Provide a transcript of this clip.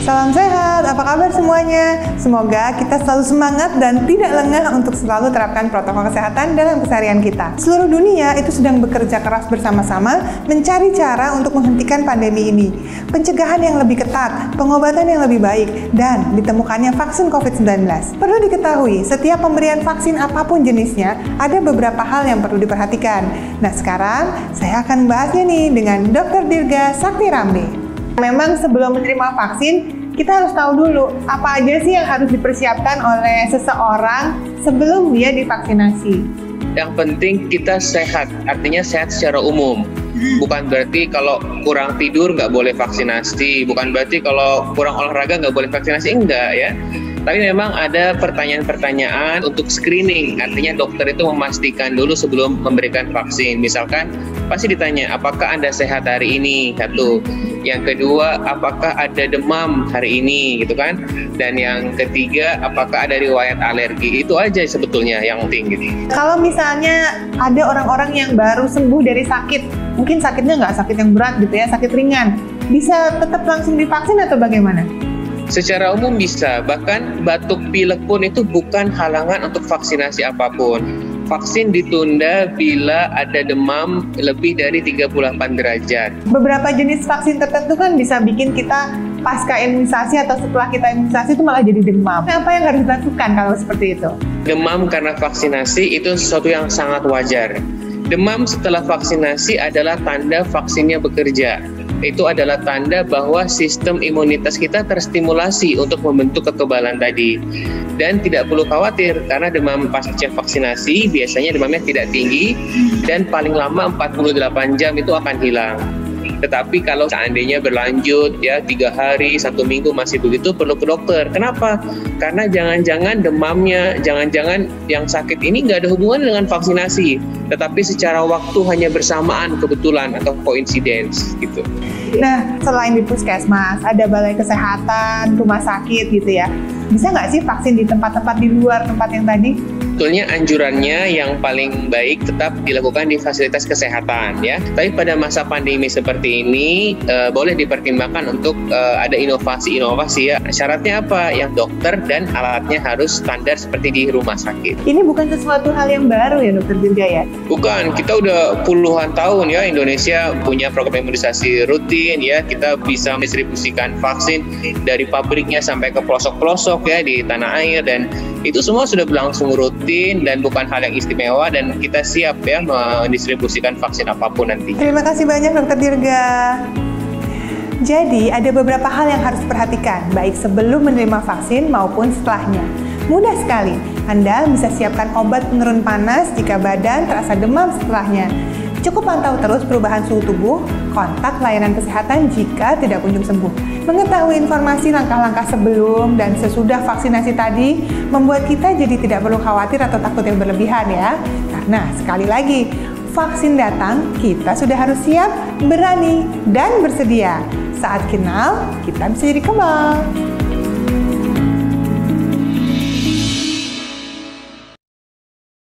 Salam sehat, apa kabar semuanya? Semoga kita selalu semangat dan tidak lengah untuk selalu terapkan protokol kesehatan dalam keseharian kita. Seluruh dunia itu sedang bekerja keras bersama-sama mencari cara untuk menghentikan pandemi ini. Pencegahan yang lebih ketat, pengobatan yang lebih baik, dan ditemukannya vaksin COVID-19. Perlu diketahui, setiap pemberian vaksin apapun jenisnya, ada beberapa hal yang perlu diperhatikan. Nah sekarang, saya akan membahasnya nih dengan Dr. Dirga Sakti Rambe. Memang sebelum menerima vaksin, kita harus tahu dulu apa aja sih yang harus dipersiapkan oleh seseorang sebelum dia divaksinasi. Yang penting kita sehat, artinya sehat secara umum. Bukan berarti kalau kurang tidur nggak boleh vaksinasi, bukan berarti kalau kurang olahraga nggak boleh vaksinasi, enggak ya. Tapi memang ada pertanyaan-pertanyaan untuk screening, artinya dokter itu memastikan dulu sebelum memberikan vaksin. Misalkan pasti ditanya, apakah Anda sehat hari ini? Satu. Yang kedua, apakah ada demam hari ini, gitu kan? Dan yang ketiga, apakah ada riwayat alergi? Itu aja sebetulnya yang penting gitu. Kalau misalnya ada orang-orang yang baru sembuh dari sakit, mungkin sakitnya nggak sakit yang berat gitu ya, sakit ringan, bisa tetap langsung divaksin atau bagaimana? Secara umum bisa, bahkan batuk pilek pun itu bukan halangan untuk vaksinasi apapun. Vaksin ditunda bila ada demam lebih dari 38 derajat. Beberapa jenis vaksin tertentu kan bisa bikin kita pasca imunisasi atau setelah kita imunisasi itu malah jadi demam. Apa yang harus dilakukan kalau seperti itu? Demam karena vaksinasi itu sesuatu yang sangat wajar. Demam setelah vaksinasi adalah tanda vaksinnya bekerja. Itu adalah tanda bahwa sistem imunitas kita terstimulasi untuk membentuk kekebalan tadi. Dan tidak perlu khawatir karena demam pasca vaksinasi biasanya demamnya tidak tinggi dan paling lama 48 jam itu akan hilang. Tetapi kalau seandainya berlanjut ya 3 hari, 1 minggu masih begitu, perlu ke dokter. Kenapa? Karena jangan-jangan demamnya, jangan-jangan yang sakit ini nggak ada hubungan dengan vaksinasi, tetapi secara waktu hanya bersamaan kebetulan atau coincidence gitu. Nah, selain di puskesmas, ada balai kesehatan, rumah sakit gitu ya. Bisa nggak sih vaksin di tempat-tempat di luar tempat yang tadi? Sebetulnya anjurannya yang paling baik tetap dilakukan di fasilitas kesehatan ya. Tapi pada masa pandemi seperti ini boleh dipertimbangkan untuk ada inovasi-inovasi ya. Syaratnya apa? Yang dokter dan alatnya harus standar seperti di rumah sakit. Ini bukan sesuatu hal yang baru ya Dr. Dirga ya? Bukan, kita udah puluhan tahun ya Indonesia punya program imunisasi rutin ya. Kita bisa mendistribusikan vaksin dari pabriknya sampai ke pelosok-pelosok ya di tanah air, dan itu semua sudah berlangsung rutin dan bukan hal yang istimewa, dan kita siap ya mendistribusikan vaksin apapun nanti. Terima kasih banyak Dr. Dirga. Jadi ada beberapa hal yang harus diperhatikan baik sebelum menerima vaksin maupun setelahnya. Mudah sekali, Anda bisa siapkan obat penurun panas jika badan terasa demam setelahnya. Cukup pantau terus perubahan suhu tubuh, kontak layanan kesehatan jika tidak kunjung sembuh. Mengetahui informasi langkah-langkah sebelum dan sesudah vaksinasi tadi membuat kita jadi tidak perlu khawatir atau takut yang berlebihan ya. Karena sekali lagi, vaksin datang, kita sudah harus siap, berani, dan bersedia. Saat kenal, kita bisa jadi kebal.